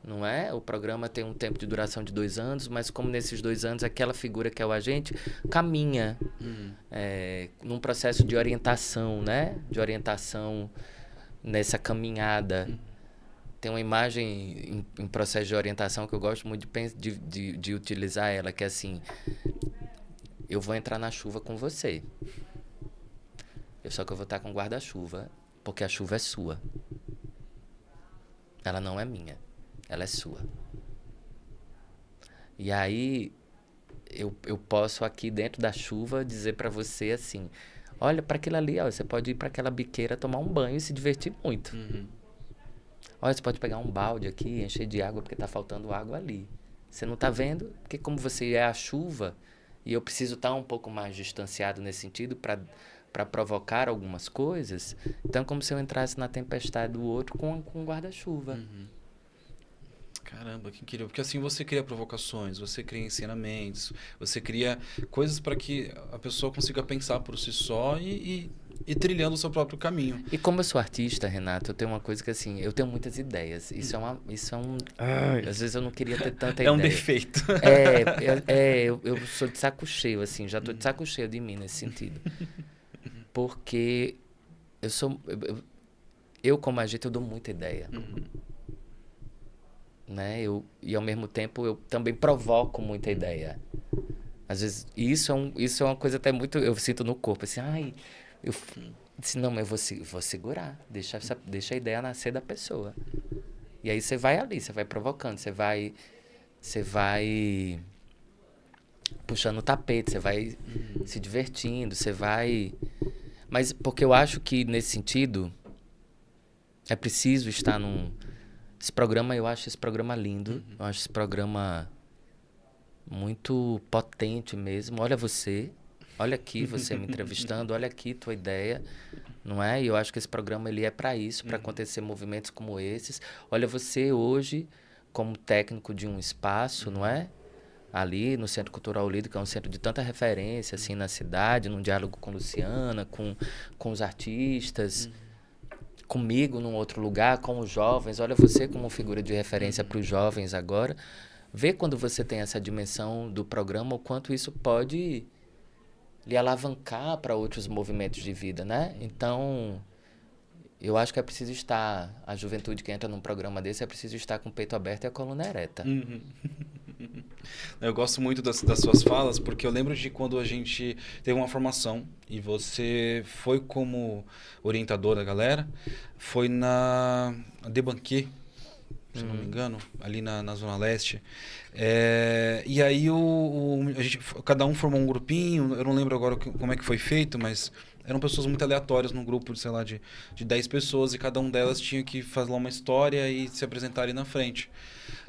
não é? O programa tem um tempo de duração de 2 anos, mas como nesses 2 anos aquela figura que é o agente caminha num processo de orientação, né? De orientação nessa caminhada. Tem uma imagem em processo de orientação que eu gosto muito de utilizar ela, que é assim: eu vou entrar na chuva com você. Só que eu vou estar com guarda-chuva, porque a chuva é sua. Ela não é minha. Ela é sua. E aí, eu posso aqui dentro da chuva dizer para você assim: olha para aquilo ali, ó, você pode ir para aquela biqueira tomar um banho e se divertir muito. Olha, você pode pegar um balde aqui, encher de água porque tá faltando água ali. Você não tá vendo? Porque como você é a chuva, e eu preciso estar um pouco mais distanciado nesse sentido para provocar algumas coisas, então é como se eu entrasse na tempestade do outro com um guarda-chuva. Caramba, que incrível. Porque assim você cria provocações, você cria ensinamentos, você cria coisas para que a pessoa consiga pensar por si só e trilhando o seu próprio caminho. E como eu sou artista, Renato, eu tenho uma coisa que assim, eu tenho muitas ideias. Isso é um... Às vezes eu não queria ter tanta ideia. É um defeito. Eu sou de saco cheio, assim, já tô de saco cheio de mim nesse sentido. Porque eu como agente, eu dou muita ideia. Né? E ao mesmo tempo eu também provoco muita ideia. Às vezes, isso é uma coisa até muito... Eu sinto no corpo, assim, eu disse, não, mas eu vou segurar, deixa a ideia nascer da pessoa. E aí você vai ali, você vai provocando, você vai puxando o tapete, você vai se divertindo, você vai... Mas porque eu acho que, nesse sentido, é preciso estar Esse programa, eu acho esse programa lindo. Eu acho esse programa muito potente mesmo. Olha você. Olha aqui você me entrevistando. Olha aqui tua ideia. Não é? E eu acho que esse programa ele é para isso, para acontecer movimentos como esses. Olha você hoje como técnico de um espaço, não é? Ali no Centro Cultural Lido, que é um centro de tanta referência assim na cidade, num diálogo com Luciana, com os artistas. Comigo num outro lugar, com os jovens. Olha você como figura de referência para os jovens agora. Vê quando você tem essa dimensão do programa, o quanto isso pode lhe alavancar para outros movimentos de vida, né? Então, eu acho que é preciso estar... A juventude que entra num programa desse é preciso estar com o peito aberto e a coluna ereta. Eu gosto muito das suas falas, porque eu lembro de quando a gente teve uma formação e você foi como orientador da galera, foi na Debanquet, se não me engano, ali na Zona Leste. E aí a gente, cada um formou um grupinho, eu não lembro agora como é que foi feito, mas eram pessoas muito aleatórias num grupo, sei lá, de 10 pessoas, e cada um delas tinha que fazer uma história e se apresentar ali na frente.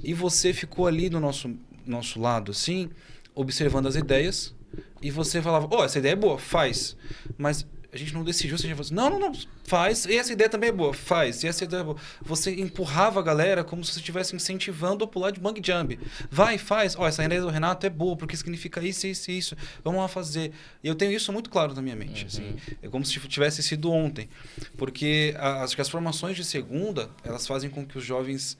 E você ficou ali do nosso lado, assim, observando as ideias, e você falava, essa ideia é boa, faz. Mas a gente não decidiu, você já falou assim, não, faz, e essa ideia também é boa, faz, e essa ideia é boa. Você empurrava a galera como se você estivesse incentivando a pular de bungee jump. Vai, faz, essa ideia do Renato é boa, porque significa isso, isso e isso, vamos lá fazer. E eu tenho isso muito claro na minha mente, assim, é como se tivesse sido ontem. Porque acho que as formações de segunda, elas fazem com que os jovens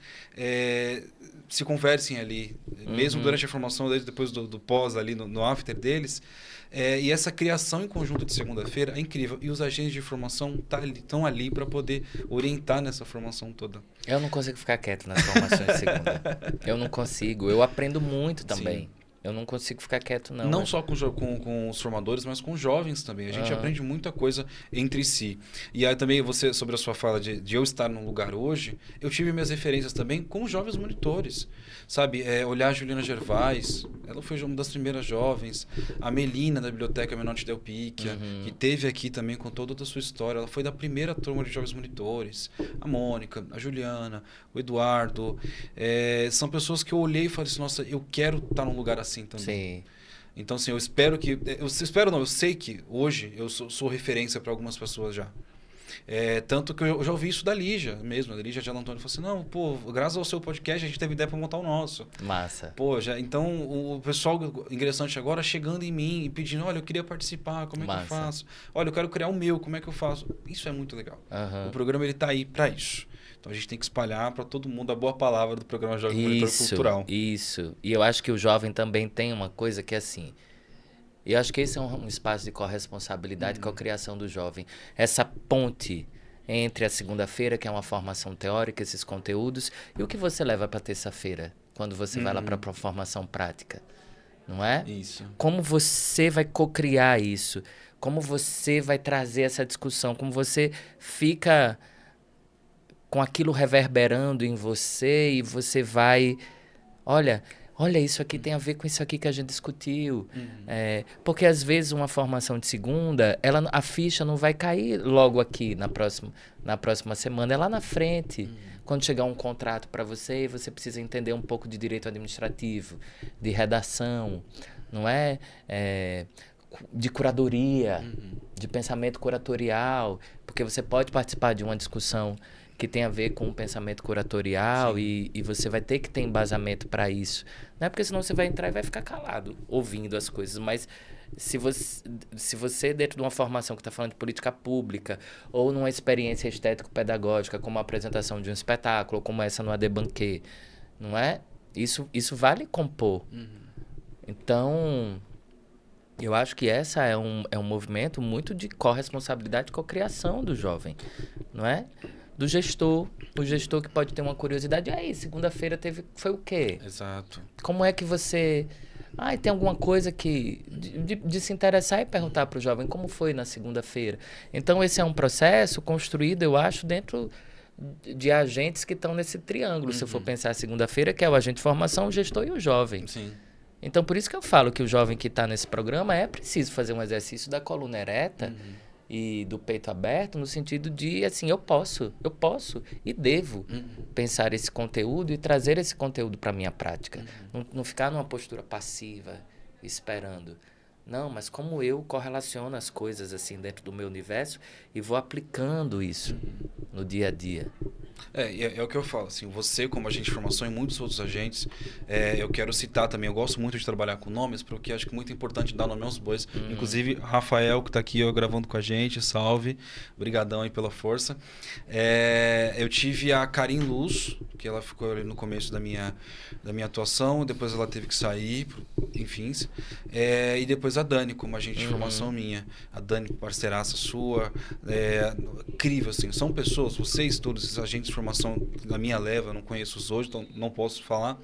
se conversem ali, mesmo durante a formação deles, depois do pós ali, no after deles. E essa criação em conjunto de segunda-feira é incrível. E os agentes de formação estão ali para poder orientar nessa formação toda. Eu não consigo ficar quieto nas formações de segunda. Eu não consigo. Eu aprendo muito também. Sim. Eu não consigo ficar quieto, não. Não só com os formadores, mas com os jovens também. A gente aprende muita coisa entre si. E aí também você, sobre a sua fala de eu estar num lugar hoje, eu tive minhas referências também com os jovens monitores. Sabe, olhar a Juliana Gervais, ela foi uma das primeiras jovens. A Melina, da Biblioteca Menotti Delpicchia, que teve aqui também com toda a sua história. Ela foi da primeira turma de jovens monitores. A Mônica, a Juliana, o Eduardo. São pessoas que eu olhei e falei assim, nossa, eu quero estar num lugar assim também. Sim. Então, assim, eu espero que... eu sei que hoje eu sou referência para algumas pessoas já. Tanto que eu já ouvi isso da Lígia mesmo. A Lígia Gianna Antônio falou assim, não, pô, graças ao seu podcast a gente teve ideia para montar o nosso. Massa. Pô, então o pessoal ingressante agora chegando em mim e pedindo, olha, eu queria participar, como é que eu faço? Olha, eu quero criar o meu, como é que eu faço? Isso é muito legal. O programa, ele tá aí para isso. Então a gente tem que espalhar para todo mundo a boa palavra do programa Jovem Monitor Cultural. Isso. E eu acho que o jovem também tem uma coisa que é assim... E eu acho que esse é um espaço de corresponsabilidade com a criação do jovem. Essa ponte entre a segunda-feira, que é uma formação teórica, esses conteúdos, e o que você leva para terça-feira, quando você vai lá para a formação prática. Não é? Isso. Como você vai cocriar isso? Como você vai trazer essa discussão? Como você fica com aquilo reverberando em você e você vai... Olha, isso aqui tem a ver com isso aqui que a gente discutiu. Porque, às vezes, uma formação de segunda, a ficha não vai cair logo aqui na próxima semana. É lá na frente, quando chegar um contrato para você e você precisa entender um pouco de direito administrativo, de redação, não é? De curadoria, de pensamento curatorial. Porque você pode participar de uma discussão que tem a ver com o pensamento curatorial e você vai ter que ter embasamento para isso. Não é porque senão você vai entrar e vai ficar calado, ouvindo as coisas. Mas se você dentro de uma formação que está falando de política pública ou numa experiência estético-pedagógica, como a apresentação de um espetáculo, como essa no AD Banquet, não é? Isso vale compor. Então, eu acho que essa é um movimento muito de corresponsabilidade e cocriação do jovem, não é? Do gestor, o gestor que pode ter uma curiosidade. E aí, segunda-feira foi o quê? Exato. Como é que você... tem alguma coisa que... De se interessar e perguntar para o jovem como foi na segunda-feira. Então, esse é um processo construído, eu acho, dentro de agentes que estão nesse triângulo. Se eu for pensar a segunda-feira, que é o agente de formação, o gestor e o jovem. Sim. Então, por isso que eu falo que o jovem que está nesse programa é preciso fazer um exercício da coluna ereta e do peito aberto, no sentido de, assim, eu posso e devo pensar esse conteúdo e trazer esse conteúdo para a minha prática. Não ficar numa postura passiva, esperando. Não, mas como eu correlaciono as coisas assim dentro do meu universo e vou aplicando isso no dia a dia. É o que eu falo, assim, você como agente de formação e muitos outros agentes, eu quero citar também, eu gosto muito de trabalhar com nomes, porque acho que é muito importante dar nome aos bois. Inclusive, Rafael, que está aqui gravando com a gente, salve, obrigadão aí pela força. Eu tive a Karin Luz, que ela ficou ali no começo da minha atuação, depois ela teve que sair, enfim, e depois a Dani, como agente de formação minha. A Dani, parceiraça sua, incrível, assim, são pessoas, vocês todos, esses agentes de formação da minha leva, eu não conheço os hoje, então não posso falar,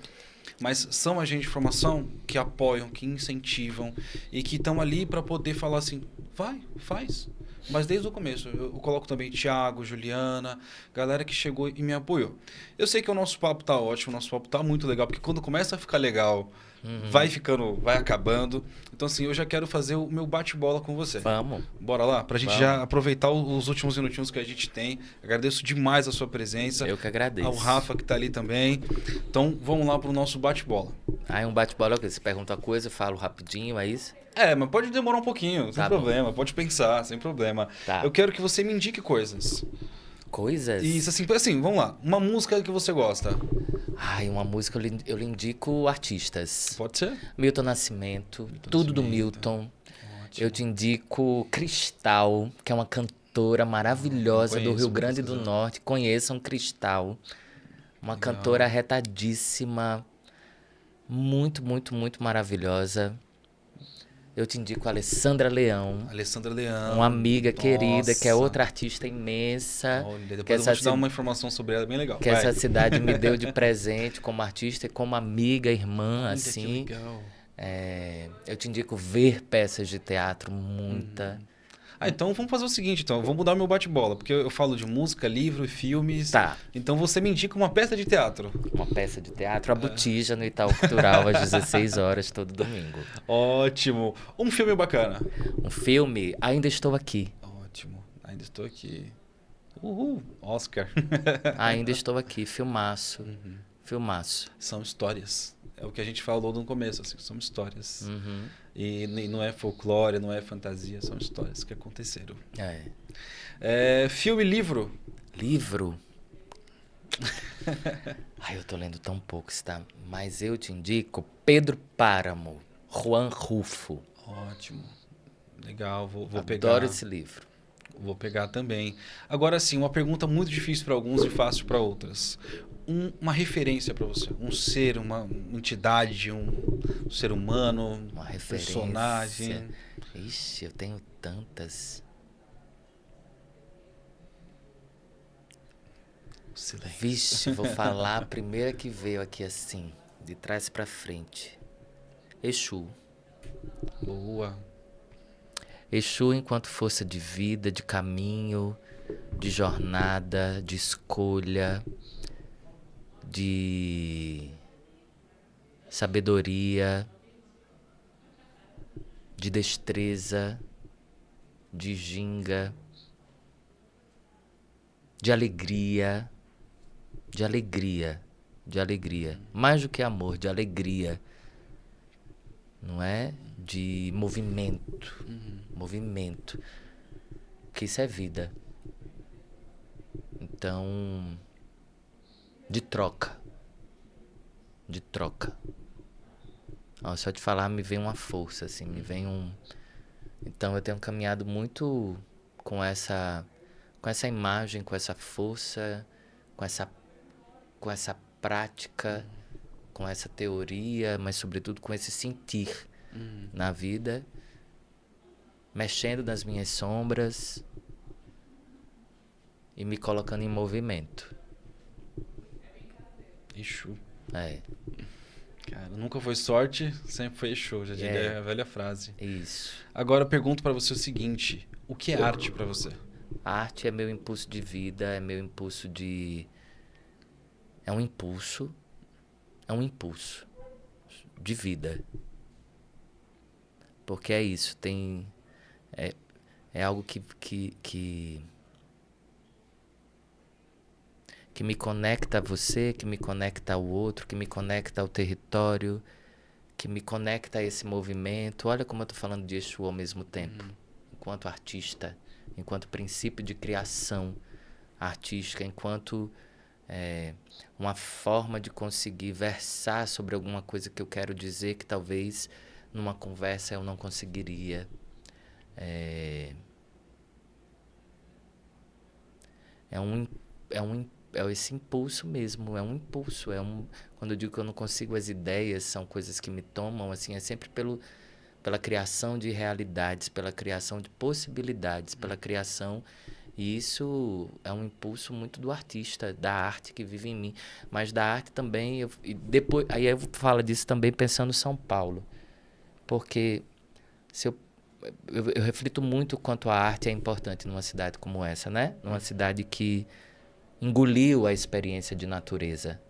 mas são agentes de formação que apoiam, que incentivam e que estão ali para poder falar assim, vai, faz. Mas desde o começo, eu coloco também Thiago, Juliana, galera que chegou e me apoiou. Eu sei que o nosso papo tá ótimo, o nosso papo tá muito legal, porque quando começa a ficar legal, vai acabando. Então, assim, eu já quero fazer o meu bate-bola com você. Vamos. Bora lá? Pra gente já aproveitar os últimos minutinhos que a gente tem. Agradeço demais a sua presença. Eu que agradeço. Ao Rafa, que tá ali também. Então, vamos lá pro nosso bate-bola. Um bate-bola, você pergunta a coisa, eu falo rapidinho, é isso? Mas pode demorar um pouquinho, sem problema. Pode pensar, sem problema. Tá. Eu quero que você me indique coisas. Coisas? Isso, assim, vamos lá. Uma música que você gosta. Uma música eu lhe indico artistas. Pode ser? Milton Nascimento, tudo do Milton. Ótimo. Eu te indico Cristal, que é uma cantora maravilhosa do Rio Grande do Norte. Conheçam Cristal. Uma cantora arretadíssima. Muito, muito, muito maravilhosa. Eu te indico a Alessandra Leão. Uma amiga querida, que é outra artista imensa. Olha, depois eu vou te dar uma informação sobre ela bem legal. Que essa cidade me deu de presente como artista e como amiga, irmã, assim. Que legal. Eu te indico ver peças de teatro, muita. Então vamos fazer o seguinte, então. Eu vou mudar o meu bate-bola, porque eu falo de música, livro, filmes. Tá, Então você me indica uma peça de teatro. uma peça de teatro, A Botija, no Itaú Cultural, às 16 horas, todo domingo. Ótimo. Um filme bacana. Um filme, Ainda Estou Aqui. Ótimo. Ainda estou aqui. Uhul. Oscar. Ainda Estou Aqui, filmaço. Filmaço. São histórias. É o que a gente falou no começo, assim, são histórias. E não é folclore, não é fantasia, são histórias que aconteceram. Filme e livro. Livro. Ai, eu tô lendo tão pouco, está. Mas eu te indico Pedro Páramo, Juan Rulfo. Ótimo. Legal, vou Adoro pegar. esse livro. Vou pegar também. Agora sim, uma pergunta muito difícil para alguns e fácil para outras. Uma referência para você, um ser, uma entidade, um ser humano, Uma um referência. personagem. Ixi, eu tenho tantas. Silêncio. Vixe, vou falar a primeira que veio aqui assim, de trás pra frente. Exu. Boa. Exu enquanto força de vida, de caminho, de jornada, de escolha, de sabedoria, de destreza, de ginga, de alegria, de alegria, de alegria. Mais do que amor, de alegria. Não é? De movimento. Movimento. Que isso é vida. Então, de troca. De troca. Ó, só de falar me vem uma força, assim, me vem um... Então eu tenho caminhado muito com essa imagem, com essa força, com essa prática, com essa teoria, mas sobretudo com esse sentir na vida, mexendo nas minhas sombras e me colocando em movimento. Exu. Cara, nunca foi sorte, sempre foi Exu, já diria a velha frase. Isso. Agora eu pergunto para você o seguinte, o que é arte para você? A arte é meu impulso de vida, é meu impulso de... É um impulso de vida. Porque é isso, é algo que me conecta a você, que me conecta ao outro, que me conecta ao território, que me conecta a esse movimento. Olha como eu tô falando de Exu ao mesmo tempo. Enquanto artista, enquanto princípio de criação artística, enquanto uma forma de conseguir versar sobre alguma coisa que eu quero dizer que talvez numa conversa eu não conseguiria. É esse impulso mesmo, é um impulso, quando eu digo que eu não consigo as ideias, são coisas que me tomam, assim, é sempre pela criação de realidades, pela criação de possibilidades, pela criação, e isso é um impulso muito do artista, da arte que vive em mim, mas da arte também, aí eu falo disso também pensando em São Paulo, porque se eu reflito muito quanto a arte é importante numa cidade como essa, né? Numa cidade que engoliu a experiência de natureza.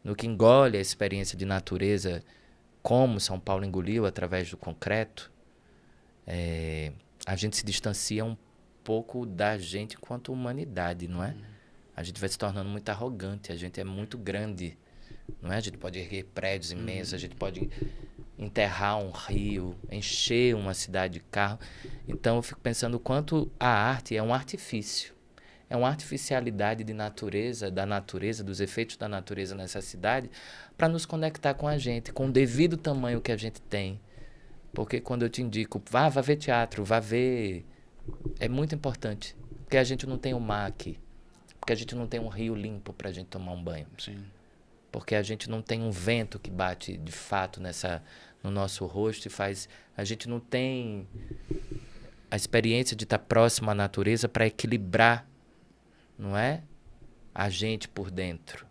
No que engole a experiência de natureza, como São Paulo engoliu através do concreto, a gente se distancia um pouco da gente enquanto humanidade, não é? A gente vai se tornando muito arrogante, a gente é muito grande, não é? A gente pode erguer prédios imensos, a gente pode enterrar um rio, encher uma cidade de carro. Então eu fico pensando o quanto a arte é um artifício. É uma artificialidade de natureza, da natureza, dos efeitos da natureza nessa cidade, para nos conectar com a gente, com o devido tamanho que a gente tem. Porque quando eu te indico, vá ver teatro, vá ver... É muito importante. Porque a gente não tem um mar aqui. Porque a gente não tem um rio limpo para a gente tomar um banho. Sim. Porque a gente não tem um vento que bate de fato no nosso rosto e faz... A gente não tem a experiência de estar próximo à natureza para equilibrar, não é? A gente por dentro.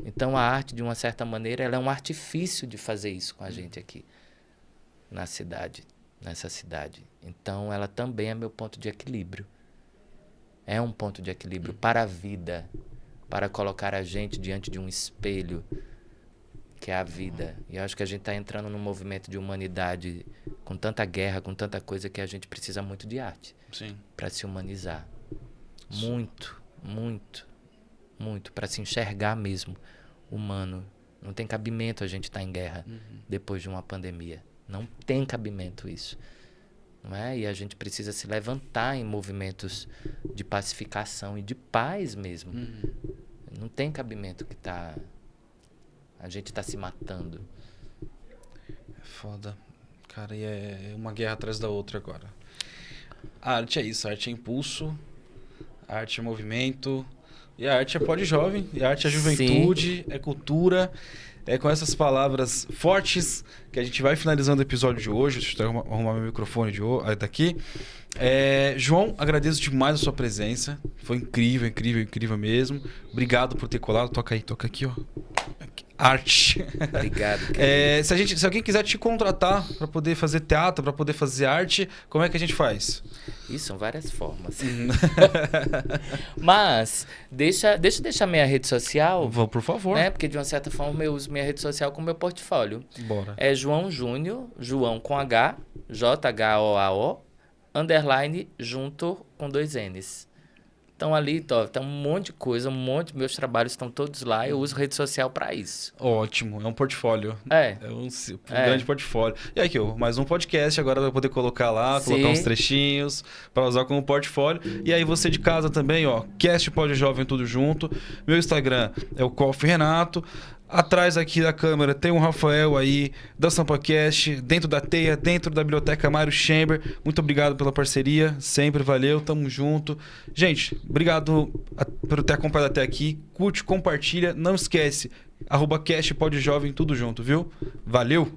Então a arte, de uma certa maneira, ela é um artifício de fazer isso com a gente aqui. nessa cidade. Então, ela também é meu ponto de equilíbrio. É um ponto de equilíbrio para a vida, para colocar a gente diante de um espelho, que é a vida. E eu acho que a gente está entrando num movimento de humanidade com tanta guerra, com tanta coisa, que a gente precisa muito de arte para se humanizar. Muito, muito, muito, para se enxergar mesmo humano. Não tem cabimento a gente estar em guerra depois de uma pandemia. Não tem cabimento isso. Não é? E a gente precisa se levantar em movimentos de pacificação e de paz mesmo. Não tem cabimento que a gente está se matando. É foda. Cara, e é uma guerra atrás da outra agora. A arte é isso, a arte é impulso, a arte é movimento, e a arte é pode jovem, e a arte é juventude, é cultura. É com essas palavras fortes que a gente vai finalizando o episódio de hoje. Deixa eu arrumar meu microfone daqui. João, agradeço demais a sua presença. Foi incrível, incrível, incrível mesmo. Obrigado por ter colado. Toca aqui, ó. Arte. Obrigado. Se alguém quiser te contratar para poder fazer teatro, para poder fazer arte, como é que a gente faz? Isso, são várias formas. Mas, deixa eu deixar minha rede social. Vou, por favor. Né? Porque, de uma certa forma, eu uso minha rede social como meu portfólio. Bora. É João Júnior, João com H, JHOAO, _ junto com 2 N's. Então ali, tá um monte de coisa, meus trabalhos estão todos lá, eu uso rede social para isso. Ótimo, é um portfólio. É um grande portfólio. E aqui, mais um podcast, agora vai poder colocar lá, colocar uns trechinhos para usar como portfólio. E aí você de casa também, ó, Cast Pod Jovem tudo junto. Meu Instagram é o Coffee Renato. Atrás aqui da câmera tem um Rafael aí da SampaCast, dentro da Teia, dentro da Biblioteca Mário Chamber. Muito obrigado pela parceria, sempre valeu, tamo junto. Gente, obrigado por ter acompanhado até aqui. Curte, compartilha, não esquece, @castpodjovem tudo junto, viu? Valeu!